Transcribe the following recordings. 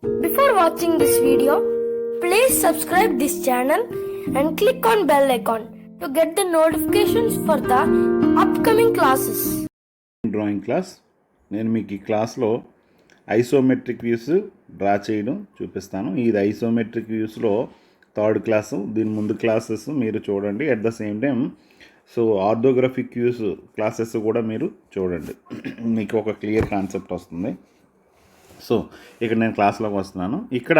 Before watching this video, please subscribe this channel and click on bell icon to get the notifications for the upcoming classes. Drawing class నేను మీకు ఈ క్లాస్లో isometric views draw చేయడం చూపిస్తాను. ఇది isometric వ్యూస్లో third class. దీని ముందు classes మీరు చూడండి. At the same time orthographic views classes కూడా మీరు చూడండి. మీకు ఒక క్లియర్ కాన్సెప్ట్ వస్తుంది. ఇక్కడ నేను క్లాస్లోకి వస్తున్నాను. ఇక్కడ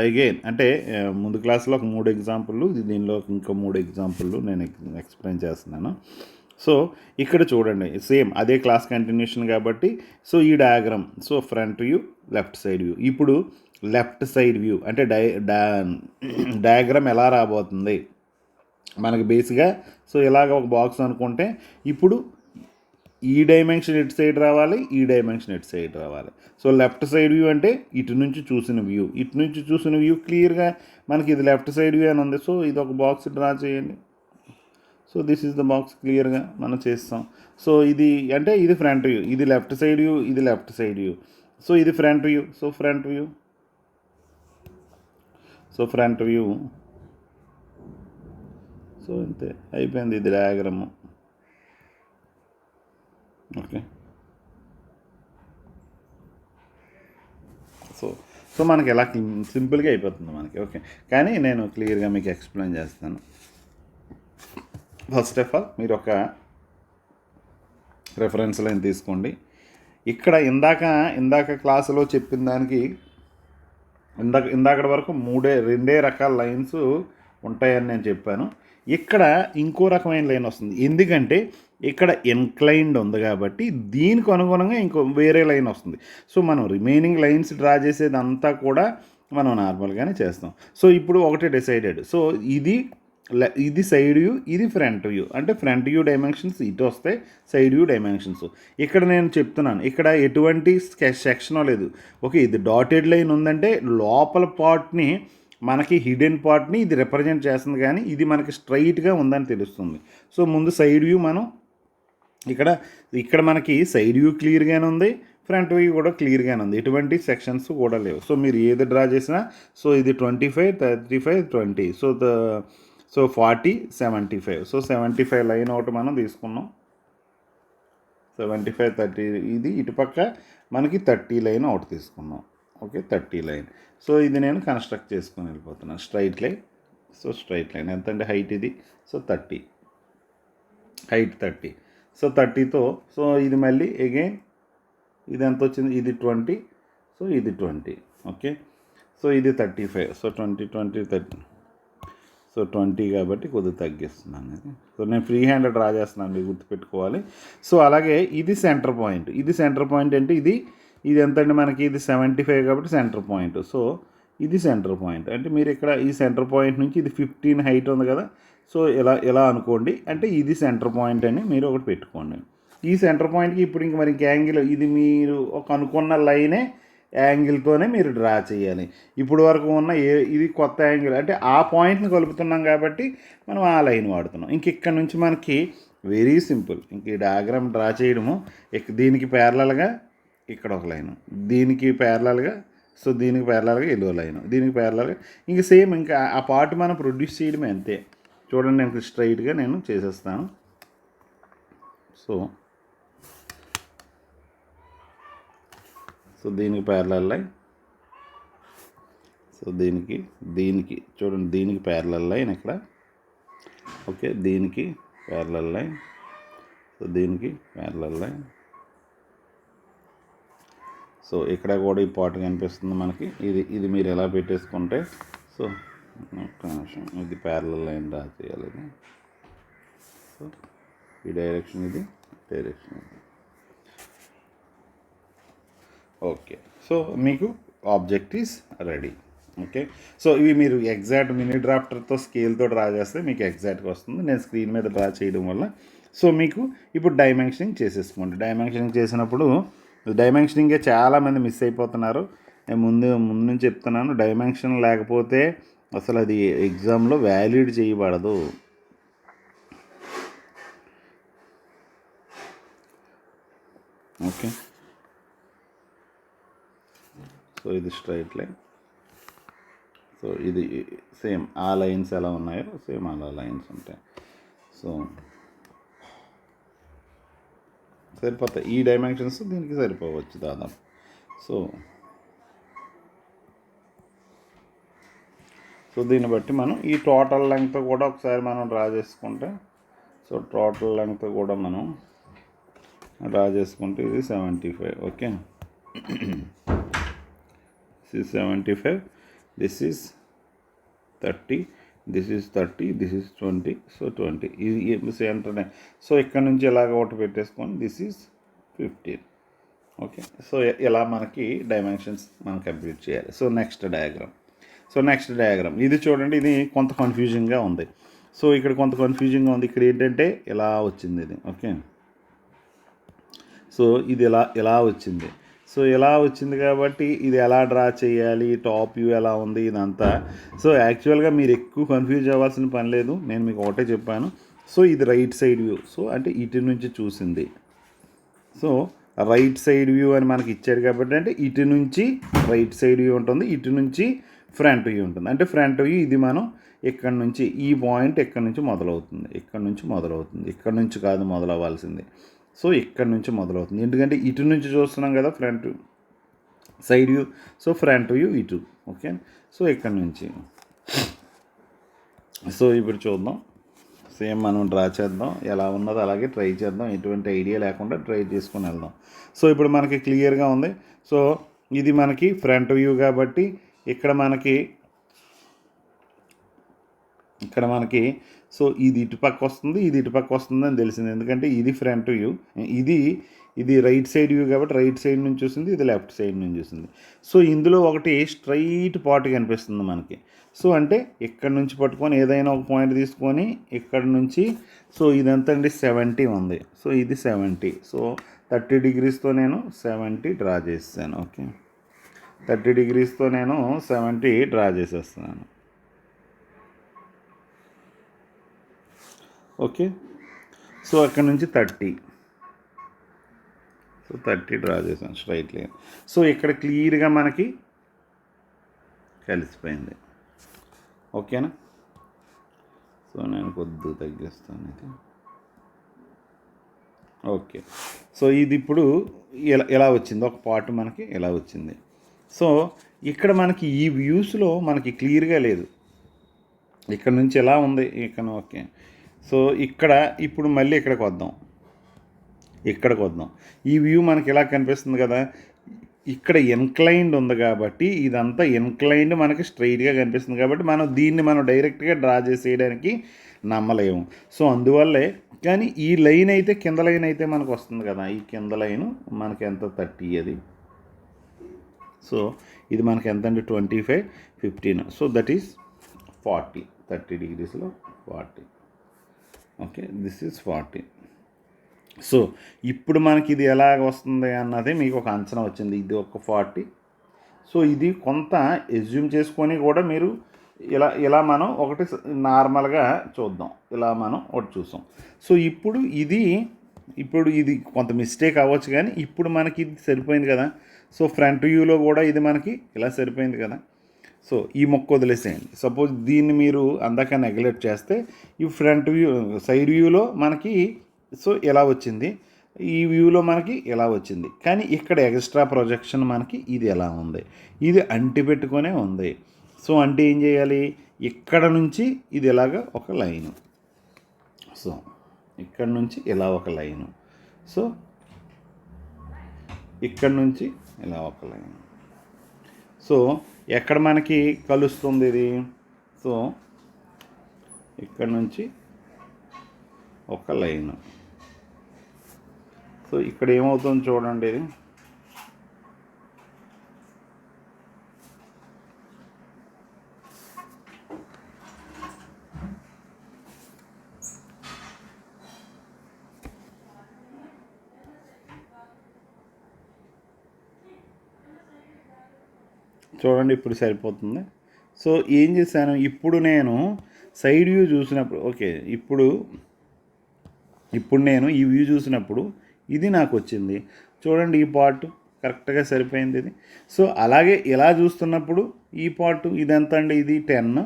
అగైన్ అంటే ముందు క్లాస్లో ఒక 3 ఎగ్జాంపుల్, దీనిలో ఇంకో 3 ఎగ్జాంపుల్ నేను ఎక్స్ప్లెయిన్ చేస్తున్నాను. ఇక్కడ చూడండి, సేమ్ అదే క్లాస్ కంటిన్యూషన్ కాబట్టి ఈ diagram front view, left side view. ఇప్పుడు లెఫ్ట్ సైడ్ వ్యూ అంటే డయాగ్రామ్ ఎలా రాబోతుంది మనకి బేసిక్గా ఇలాగ ఒక బాక్స్ అనుకుంటే ఇప్పుడు ఈ డైమెన్షన్ ఇటు సైడ్ రావాలి, ఈ డైమెన్షన్ ఇటు సైడ్ రావాలి. లెఫ్ట్ సైడ్ వ్యూ అంటే ఇటు నుంచి చూసిన వ్యూ క్లియర్గా మనకి ఇది లెఫ్ట్ సైడ్ వ్యూ అని ఉంది. ఇది ఒక బాక్స్ డ్రా చేయండి. దిస్ ఈజ్ ద బాక్స్, క్లియర్గా మనం చేస్తాం. ఇది అంటే ఇది ఫ్రంట్ వ్యూ, ఇది లెఫ్ట్ సైడ్ వ్యూ, ఇది లెఫ్ట్ సైడ్ వ్యూ. ఇది ఫ్రంట్ వ్యూ. ఫ్రంట్ వ్యూ అంతే అయిపోయింది. ఇది డయాగ్రాము. ఓకే, మనకి ఎలా సింపుల్గా అయిపోతుంది మనకి. ఓకే, కానీ నేను క్లియర్గా మీకు ఎక్స్ప్లెయిన్ చేస్తాను. ఫస్ట్ ఆఫ్ ఆల్ మీరు ఒక రెఫరెన్స్ లైన్ తీసుకోండి. ఇక్కడ ఇందాక క్లాసులో చెప్పిన దానికి ఇందాక వరకు రెండే రకాల లైన్స్ ఉంటాయని నేను చెప్పాను. ఇక్కడ ఇంకో రకమైన లైన్ వస్తుంది. ఎందుకంటే ఇక్కడ ఇన్క్లైన్డ్ ఉంది కాబట్టి దీనికి అనుగుణంగా ఇంకో వేరే లైన్ వస్తుంది. మనం రిమైనింగ్ లైన్స్ డ్రా చేసేదంతా కూడా మనం నార్మల్గానే చేస్తాం. ఇప్పుడు ఒకటే డిసైడెడ్. ఇది సైడ్ వ్యూ, ఇది ఫ్రంట్ వ్యూ. అంటే ఫ్రంట్ వ్యూ డైమెన్షన్స్ ఇటు వస్తాయి, సైడ్ వ్యూ డైమెన్షన్స్ ఇక్కడ నేను చెప్తున్నాను. ఇక్కడ ఎటువంటి సెక్షన్ లేదు. ఓకే, ఇది డాటెడ్ లైన్ ఉందంటే లోపల పార్ట్ని మనకి హిడెన్ పార్ట్ని ఇది రిప్రజెంట్ చేస్తుంది, కానీ ఇది మనకి స్ట్రైట్గా ఉందని తెలుస్తుంది. ముందు సైడ్ వ్యూ మనం ఇక్కడ మనకి సైడ్ వ్యూ క్లియర్గానే ఉంది, ఫ్రంట్ వ్యూ కూడా క్లియర్గానే ఉంది. ఎటువంటి సెక్షన్స్ కూడా లేవు. మీరు ఏది డ్రా చేసినా ఇది 25, 35, 20. 40, 75. 75 లైన్ ఒకటి మనం తీసుకున్నాం. 75, 30 ఇది ఇటుపక్క మనకి 30 లైన్ ఒకటి తీసుకున్నాం. Okay, 30 line. ఇది నేను కన్స్ట్రక్ట్ చేసుకొని వెళ్ళిపోతున్నాను. Straight line. స్ట్రైట్ లైన్ ఎంత అంటే హైట్ ఇది 30, హైట్ 30. 30తో ఇది మళ్ళీ అగైన్ ఇది ఎంత వచ్చింది, ఇది 20. ఇది 20. ఓకే, ఇది 35. 20, 20, 30. 20 కాబట్టి కొద్దిగా తగ్గిస్తున్నాను. నేను ఫ్రీ హ్యాండ్ డ్రా చేస్తున్నాను, మీరు గుర్తుపెట్టుకోవాలి. అలాగే ఇది సెంటర్ పాయింట్. అంటే ఇది ఎంత అండి మనకి, ఇది 75 కాబట్టి సెంటర్ పాయింట్. ఇది సెంటర్ పాయింట్ అంటే మీరు ఇక్కడ ఈ సెంటర్ పాయింట్ నుంచి ఇది 15 హైట్ ఉంది కదా. ఇలా అనుకోండి. అంటే ఇది సెంటర్ పాయింట్ అని మీరు ఒకటి పెట్టుకోండి. ఈ సెంటర్ పాయింట్కి ఇప్పుడు ఇంక మరి యాంగిల్ ఇది మీరు ఒక అనుకున్న లైనే యాంగిల్తోనే మీరు డ్రా చేయాలి. ఇప్పుడు వరకు ఉన్న ఇది కొత్త యాంగిల్ అంటే ఆ పాయింట్ని కలుపుతున్నాం కాబట్టి మనం ఆ లైన్ వాడుతున్నాం. ఇక్కడ నుంచి మనకి వెరీ సింపుల్. ఈ డయాగ్రామ్ డ్రా చేయడము. దీనికి ప్యారలల్గా ఇక్కడ ఒక లైను, దీనికి ప్యారలల్గా దీనికి ప్యారలల్గా ఎల్లో లైను, దీనికి ప్యారలల్గా ఇంక సేమ్ ఇంకా ఆ పార్ట్ మనం ప్రొడ్యూస్ చేయడమే అంతే. చూడండి, నేను స్ట్రైట్గా నేను చేసేస్తాను. దీనికి ప్యారలల్ లైన్. దీనికి చూడండి, దీనికి ప్యారలల్ లైన్ ఇక్కడ. ఓకే, దీనికి ప్యారలల్ లైన్. దీనికి ప్యారలల్ లైన్. ఇక్కడ కూడా ఈ పార్ట్ కనిపిస్తుంది మనకి. ఇది మీరు ఎలా పెట్టేసుకుంటే ఒక్క నిమిషం, ఇది ప్యారలల్ లైన్ డ్రా చేయాలి. ఈ డైరెక్షన్, ఇది డైరెక్షన్. ఓకే, మీకు ఆబ్జెక్ట్ ఈస్ రెడీ. ఓకే, ఇవి మీరు ఎగ్జాక్ట్ మినీ డ్రాఫ్టర్తో స్కేల్తో డ్రా చేస్తే మీకు ఎగ్జాక్ట్గా వస్తుంది. నేను స్క్రీన్ మీద డ్రా చేయడం వల్ల మీకు ఇప్పుడు డైమెన్షనింగ్ చేసేసుకోండి. డైమెన్షనింగ్ చేసినప్పుడు డైమెన్షనింగే చాలామంది మిస్ అయిపోతున్నారు. నేను ముందు నుంచి చెప్తున్నాను, డైమెన్షన్ లేకపోతే అసలు అది ఎగ్జామ్లో వ్యాలిడ్ చేయబడదు. ఓకే, సో ఇది స్ట్రైట్ లైన్. సో ఇది సేమ్ ఆ లైన్స్ ఎలా ఉన్నాయో సేమ్ అలా లైన్స్ ఉంటాయి. సో సరిపోతాయి, ఈ డైమెన్షన్స్ దీనికి సరిపోవచ్చు దాదాపు. సో దీన్ని బట్టి మనం ఈ టోటల్ లెంగ్త్ కూడా ఒకసారి మనం డ్రా చేసుకుంటే, సో టోటల్ లెంగ్త్ కూడా మనం డ్రా చేసుకుంటే ఇది 75. Okay, this is 75, this is 30, this is 30, this is 20. So 20 ఇది సెంటర్. సో ఇక్కడ నుంచి ఇలాగ ఒకటి పెట్టేసుకొని దిస్ ఈజ్ 15. ఓకే, సో ఇలా మనకి డైమెన్షన్స్ మనం కంప్లీట్ చేయాలి. సో నెక్స్ట్ డయాగ్రామ్ ఇది చూడండి, ఇది కొంత కన్ఫ్యూజింగ్గా ఉంది. సో ఇక్కడ కొంత కన్ఫ్యూజింగ్గా ఉంది. ఇక్కడ ఏంటంటే ఇలా వచ్చింది ఇది. ఓకే, సో ఇది ఇలా వచ్చింది. సో ఇలా వచ్చింది కాబట్టి ఇది ఎలా డ్రా చేయాలి, టాప్ వ్యూ ఎలా ఉంది ఇదంతా. సో యాక్చువల్గా మీరు ఎక్కువ కన్ఫ్యూజ్ అవ్వాల్సిన పని లేదు, నేను మీకు ఒకటే చెప్పాను. సో ఇది రైట్ సైడ్ వ్యూ, సో అంటే ఇటు నుంచి చూసింది. సో రైట్ సైడ్ వ్యూ అని మనకి ఇచ్చాడు కాబట్టి అంటే ఇటు నుంచి రైట్ సైడ్ వ్యూ ఉంటుంది, ఇటు నుంచి ఫ్రంట్ వ్యూ ఉంటుంది. అంటే ఫ్రంట్ వ్యూ ఇది మనం ఇక్కడ నుంచి ఈ పాయింట్ ఇక్కడ నుంచి మొదలవుతుంది, ఇక్కడ నుంచి కాదు మొదలవ్వాల్సింది. సో ఇక్కడ నుంచి మొదలవుతుంది, ఎందుకంటే ఇటు నుంచి చూస్తున్నాం కదా front side view. So front view ఇటు. ఓకే, సో ఇక్కడ నుంచి. సో ఇప్పుడు చూద్దాం, సేమ్ మనం డ్రా చేద్దాం, ఎలా ఉన్నదో అలాగే ట్రై చేద్దాం, ఎటువంటి ఐడియా లేకుండా ట్రై చేసుకొని వెళ్దాం. సో ఇప్పుడు మనకి క్లియర్గా ఉంది. సో ఇది మనకి ఫ్రంట్ వ్యూ కాబట్టి ఇక్కడ మనకి సో ఇది ఇటుపక్క వస్తుంది, ఇది ఇటుపక్క వస్తుంది అని తెలిసింది, ఎందుకంటే ఇది ఫ్రంట్ వ్యూ, ఇది రైట్ సైడ్ వ్యూ కాబట్టి రైట్ సైడ్ నుంచి చూసింది, ఇది లెఫ్ట్ సైడ్ నుంచి చూసింది. సో ఇందులో ఒకటి స్ట్రైట్ పార్ట్ కనిపిస్తుంది మనకి. సో అంటే ఇక్కడ నుంచి పట్టుకొని ఏదైనా ఒక పాయింట్ తీసుకొని ఇక్కడ నుంచి, సో ఇదంతా అండి 70 ఉంది. సో ఇది 70. సో 30 degreesతో నేను 70 డ్రా చేస్తాను. ఓకే, 30 degreesతో నేను 70 డ్రా చేసేస్తున్నాను. ఓకే, సో అక్కడ నుంచి 30, సో 30 డ్రా చేశాను స్ట్రైట్ లైన్. సో ఇక్కడ క్లియర్గా మనకి కలిసిపోయింది. ఓకేనా, సో నేను కొద్దిగా తగ్గిస్తాను ఇది. ఓకే, సో ఇది ఇప్పుడు ఎలా వచ్చింది, ఒక పార్ట్ మనకి ఎలా వచ్చింది. సో ఇక్కడ మనకి ఈ వ్యూస్లో మనకి క్లియర్గా లేదు, ఇక్కడ నుంచి ఎలా ఉంది ఇక్కడ. ఓకే, సో ఇక్కడ ఇప్పుడు మళ్ళీ ఇక్కడికి వద్దాం. ఈ వ్యూ మనకి ఎలా కనిపిస్తుంది కదా, ఇక్కడ ఇన్క్లైన్డ్ ఉంది కాబట్టి ఇదంతా ఇన్క్లైన్డ్ మనకి స్ట్రైట్గా కనిపిస్తుంది కాబట్టి మనం డైరెక్ట్గా డ్రా చేసేయడానికి నమ్మలేము. సో అందువల్లే, కానీ ఈ లైన్ అయితే కింద లైన్ అయితే మనకు వస్తుంది కదా, ఈ కింద లైన్ మనకి ఎంత 30 అది. సో ఇది మనకి ఎంత అండి 25, 15. So that is 40, 30 degreesలో 40. Okay, this is 40. So ఇప్పుడు మనకి ఇది ఎలాగ వస్తుంది అన్నది మీకు ఒక అంచనా వచ్చింది, ఇది ఒక 40. సో ఇది కొంత ఎజ్యూమ్ చేసుకొని కూడా మీరు ఇలా మనం ఒకటి నార్మల్గా చూద్దాం, ఇలా మనం ఒకటి చూసాం. సో ఇప్పుడు ఇది కొంత మిస్టేక్ అవ్వచ్చు, కానీ ఇప్పుడు మనకి ఇది సరిపోయింది కదా. సో ఫ్రంట్ వ్యూలో కూడా ఇది మనకి ఇలా సరిపోయింది కదా. సో ఈ మొక్క వదిలేసేయండి. సపోజ్ దీన్ని మీరు అందాక నెగ్లెక్ట్ చేస్తే ఈ ఫ్రంట్ వ్యూ సైడ్ వ్యూలో మనకి సో ఎలా వచ్చింది, ఈ వ్యూలో మనకి ఎలా వచ్చింది, కానీ ఇక్కడ ఎక్స్ట్రా ప్రొజెక్షన్ మనకి ఇది ఎలా ఉంది, ఇది అంటి పెట్టుకొనే ఉంది. సో అంటే ఏం చేయాలి, ఇక్కడ నుంచి ఇది ఇలాగ ఒక లైను, సో ఇక్కడ నుంచి ఇలా ఒక లైను, సో ఇక్కడ నుంచి ఇలా ఒక లైన్. సో ఎక్కడ మనకి కలుస్తుంది ఇది, సో ఇక్కడ నుంచి ఒక లైన్. సో ఇక్కడ ఏమవుతుంది చూడండి, ఇది చూడండి ఇప్పుడు సరిపోతుంది. సో ఏం చేశాను, ఇప్పుడు నేను సైడ్ వ్యూ చూసినప్పుడు, ఓకే ఇప్పుడు నేను ఈ వ్యూ చూసినప్పుడు ఇది నాకు వచ్చింది చూడండి, ఈ పార్ట్ కరెక్ట్గా సరిపోయింది ఇది. సో అలాగే ఇలా చూస్తున్నప్పుడు ఈ పార్ట్ ఇది ఎంత అండి, ఇది 10,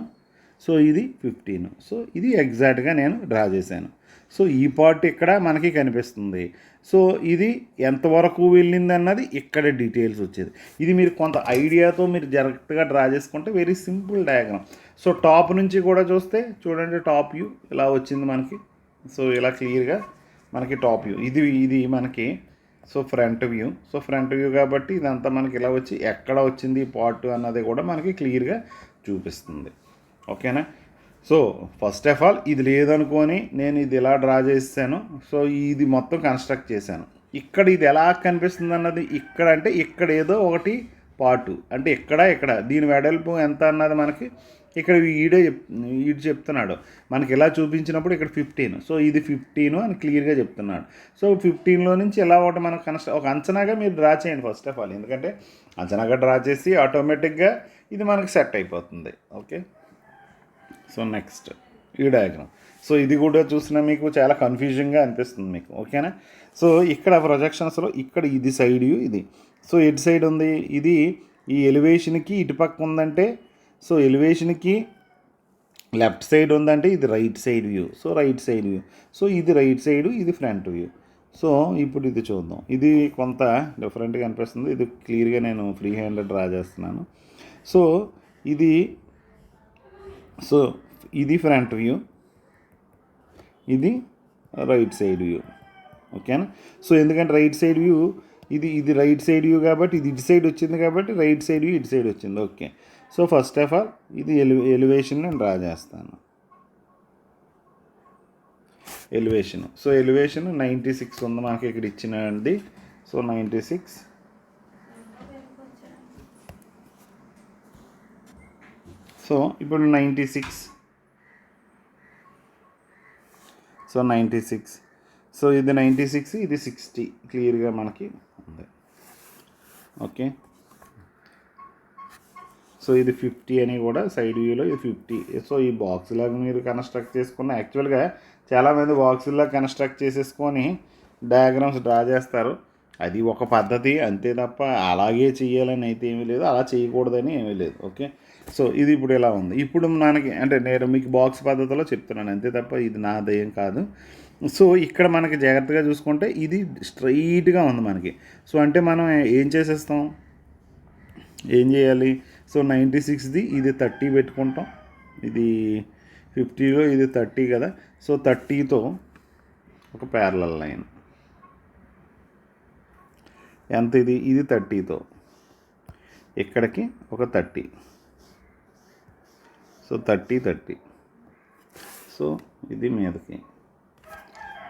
సో ఇది 15, సో ఇది ఎగ్జాక్ట్గా నేను డ్రా చేశాను. సో ఈ పార్ట్ ఇక్కడ మనకి కనిపిస్తుంది. సో ఇది ఎంతవరకు వెళ్ళింది అన్నది ఇక్కడ డీటెయిల్స్ వచ్చేది. ఇది మీరు కొంత ఐడియాతో మీరు డైరెక్ట్గా డ్రా చేసుకుంటే very simple diagram. So top నుంచి కూడా చూస్తే చూడండి, టాప్ వ్యూ ఇలా వచ్చింది మనకి. సో ఇలా క్లియర్గా మనకి టాప్ వ్యూ ఇది మనకి. So front view, so front view కాబట్టి ఇదంతా మనకి ఇలా వచ్చి ఎక్కడ వచ్చింది పార్ట్ అన్నది కూడా మనకి క్లియర్గా చూపిస్తుంది. ఓకేనా. సో ఫస్ట్ ఆఫ్ ఆల్ ఇది లేదనుకొని నేను ఇది ఎలా డ్రా చేశాను. సో ఇది మొత్తం కన్స్ట్రక్ట్ చేశాను. ఇక్కడ ఇది ఎలా కనిపిస్తుంది అన్నది ఇక్కడ అంటే ఇక్కడ ఏదో ఒకటి పార్ట్ అంటే ఇక్కడ దీని వెడల్పు ఎంత అన్నది మనకి ఇక్కడ ఈడు చెప్తున్నాడు మనకి ఎలా చూపించినప్పుడు ఇక్కడ 15, సో ఇది 15 అని క్లియర్గా చెప్తున్నాడు. సో 15లో నుంచి ఎలా ఒకటి మనకు ఒక అంచనాగా మీరు డ్రా చేయండి ఫస్ట్ ఆఫ్ ఆల్, ఎందుకంటే అంచనాగా డ్రా చేసి ఆటోమేటిక్గా ఇది మనకి సెట్ అయిపోతుంది. ఓకే. సో నెక్స్ట్ ఈ డయాగ్రామ్. సో ఇది కూడా చూసినా మీకు చాలా కన్ఫ్యూజింగ్గా అనిపిస్తుంది మీకు. ఓకేనా. సో ఇక్కడ ప్రొజెక్షన్స్లో ఇక్కడ ఇది సైడ్ వ్యూ ఇది. సో ఎటు సైడ్ ఉంది ఇది, ఈ ఎలివేషన్కి ఇటుపక్క ఉందంటే సో ఎలివేషన్కి లెఫ్ట్ సైడ్ ఉందంటే ఇది right side view. So right side view, so ఇది రైట్ సైడ్, ఇది ఫ్రంట్ వ్యూ. సో ఇప్పుడు ఇది చూద్దాం. ఇది కొంత డిఫరెంట్గా అనిపిస్తుంది. ఇది క్లియర్గా నేను ఫ్రీ హ్యాండ్ డ్రా చేస్తున్నాను. సో ఇది ఫ్రంట్ వ్యూ, ఇది రైట్ సైడ్ వ్యూ. ఓకేనా. సో ఎందుకంటే రైట్ సైడ్ వ్యూ ఇది రైట్ సైడ్ వ్యూ కాబట్టి ఇది ఇటు సైడ్ వచ్చింది కాబట్టి రైట్ సైడ్ వ్యూ ఇటు సైడ్ వచ్చింది. Okay. So first of all ఇది ఎలివేషన్ నేను డ్రా చేస్తాను. ఎలివేషన్, సో ఎలివేషన్ 96 ఉంది మనకి ఇక్కడ ఇచ్చినది. సో 96, సో ఇప్పుడు 96, సో 96, సో ఇది 96, ఇది 60 క్లియర్గా మనకి ఉంది. ఓకే. సో ఇది 50 అని కూడా సైడ్ వ్యూలో ఇది 50. సో ఈ బాక్స్ లాగా మీరు కన్స్ట్రక్ట్ చేసుకున్న, యాక్చువల్గా చాలామంది బాక్సుల్లో కన్స్ట్రక్ట్ చేసేసుకొని డయాగ్రామ్స్ డ్రా చేస్తారు. అది ఒక పద్ధతి అంతే తప్ప అలాగే చేయాలని అయితే ఏమీ లేదు, అలా చేయకూడదని ఏమీ లేదు. ఓకే. సో ఇది ఇప్పుడు ఎలా ఉంది, ఇప్పుడు మనకి అంటే నేను మీకు బాక్స్ పద్ధతిలో చెప్తున్నాను అంతే తప్ప ఇది నాదేం కాదు. సో ఇక్కడ మనకి జాగ్రత్తగా చూసుకుంటే ఇది స్ట్రైట్గా ఉంది మనకి. సో అంటే మనం ఏం చేసేస్తాం, ఏం చేయాలి, సో 96ది ఇది 30 పెట్టుకుంటాం, ఇది 50లో ఇది 30 కదా. సో 30తో ఒక ప్యారలల్ లైన్ ఎంత ఇది 30తో ఇక్కడికి ఒక 30, సో 30. సో ఇది మీదకి,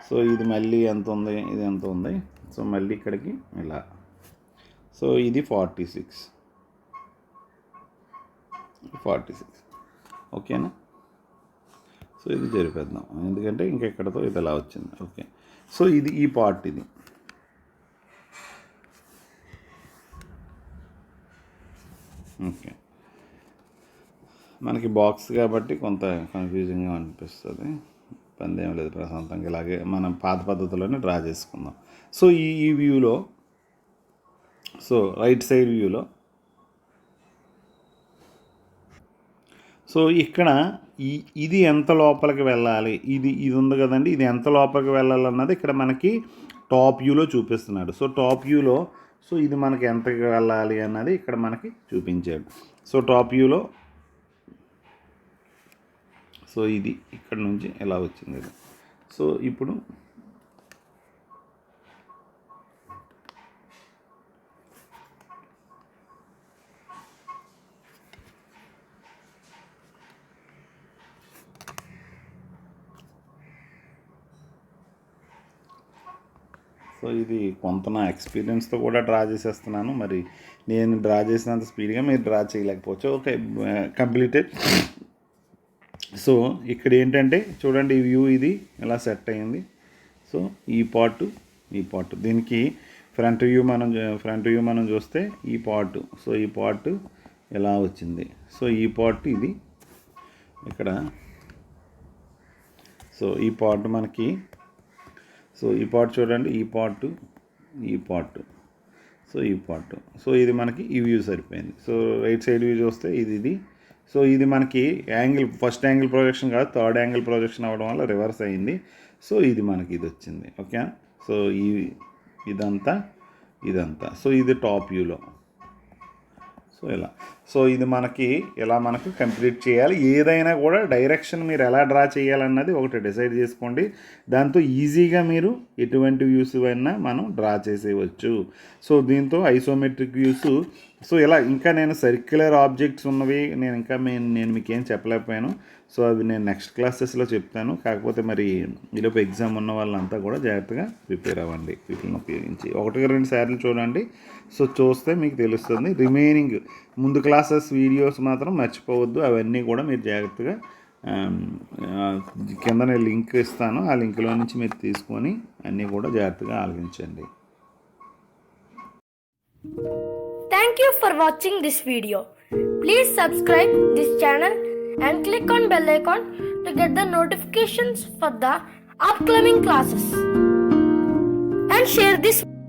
సో ఇది మళ్ళీ ఎంత ఉంది, ఇది ఎంత ఉంది, సో మళ్ళీ ఇక్కడికి ఇలా. సో ఇది 46. ఓకేనా. సో ఇది జరిపేద్దాం ఎందుకంటే ఇంకెక్కడతో ఇది ఎలా వచ్చింది. ఓకే. సో ఇది ఈ పార్ట్ ఇది. ఓకే. మనకి బాక్స్ కాబట్టి కొంత కన్ఫ్యూజింగ్గా అనిపిస్తుంది, పందేం లేదు, ప్రశాంతంగా ఇలాగే మనం పాత పద్ధతిలోనే డ్రా చేసుకుందాం. సో ఈ వ్యూలో, సో రైట్ సైడ్ వ్యూలో, సో ఇక్కడ ఇది ఎంత లోపలికి వెళ్ళాలి, ఇది ఉంది కదండి, ఇది ఎంత లోపలికి వెళ్ళాలన్నది ఇక్కడ మనకి టాప్ వ్యూలో చూపిస్తున్నాడు. సో టాప్ వ్యూలో సో ఇది మనకి ఎంతకి వెళ్ళాలి అన్నది ఇక్కడ మనకి చూపించాడు. సో టాప్ వ్యూలో సో ఇది ఇక్కడ నుంచి ఎలా వచ్చింది ఇది. సో ఇప్పుడు సో ఇది కొంత నా ఎక్స్పీరియన్స్తో కూడా డ్రా చేసేస్తున్నాను. మరి నేను డ్రా చేసినంత స్పీడ్గా మీరు డ్రా చేయలేకపోవచ్చు. Okay, completed. సో ఇక్కడ ఏంటంటే చూడండి, ఈ వ్యూ ఇది ఎలా సెట్ అయింది. సో ఈ పార్ట్ దీనికి ఫ్రంట్ వ్యూ మనం చూస్తే ఈ పార్ట్, సో ఈ పార్ట్ ఎలా వచ్చింది. సో ఈ పార్ట్ ఇది ఇక్కడ, సో ఈ పార్ట్ మనకి, సో ఈ పార్ట్ చూడండి, ఈ పార్ట్. సో ఈ పార్ట్. సో ఇది మనకి ఈ వ్యూ సరిపోయింది. సో రైట్ సైడ్ వ్యూ చూస్తే ఇది. సో ఇది మనకి యాంగిల్, ఫస్ట్ యాంగిల్ ప్రొజెక్షన్ కాదు, థర్డ్ యాంగిల్ ప్రొజెక్షన్ అవ్వడం వల్ల రివర్స్ అయింది. సో ఇది మనకి ఇది వచ్చింది. ఓకే. సో ఇదంతా సో ఇది టాప్ వ్యూలో. సో ఇలా. సో ఇది మనకు కంప్లీట్ చేయాలి. ఏదైనా కూడా డైరెక్షన్ మీరు ఎలా డ్రా చేయాలన్నది ఒకటి డిసైడ్ చేసుకోండి. దాంతో ఈజీగా మీరు ఎటువంటి వ్యూస్ అయినా మనం డ్రా చేసేయవచ్చు. సో దీంతో ఐసోమెట్రిక్ వ్యూస్. సో ఇలా ఇంకా నేను సర్క్యులర్ ఆబ్జెక్ట్స్ ఉన్నవి నేను మీకు ఏం చెప్పలేకపోయాను. సో అవి నేను నెక్స్ట్ క్లాసెస్లో చెప్తాను. కాకపోతే మరి ఈలోపు ఎగ్జామ్ ఉన్న వాళ్ళంతా కూడా జాగ్రత్తగా ప్రిపేర్ అవ్వండి వీటిని ఉపయోగించి. 1-2 సార్లు చూడండి. సో చూస్తే మీకు తెలుస్తుంది. రిమైనింగ్ ముందు క్లాసెస్ వీడియోస్ మాత్రం మర్చిపోవద్దు. అవన్నీ కూడా మీరు జాగ్రత్తగా కింద నేను లింక్ ఇస్తాను. ఆ లింక్లో నుంచి మీరు తీసుకొని అన్నీ కూడా జాగ్రత్తగా ఆలోచించండి. Thank you for watching this video. Please subscribe this channel and click on bell icon to get the notifications for the upcoming classes. And share this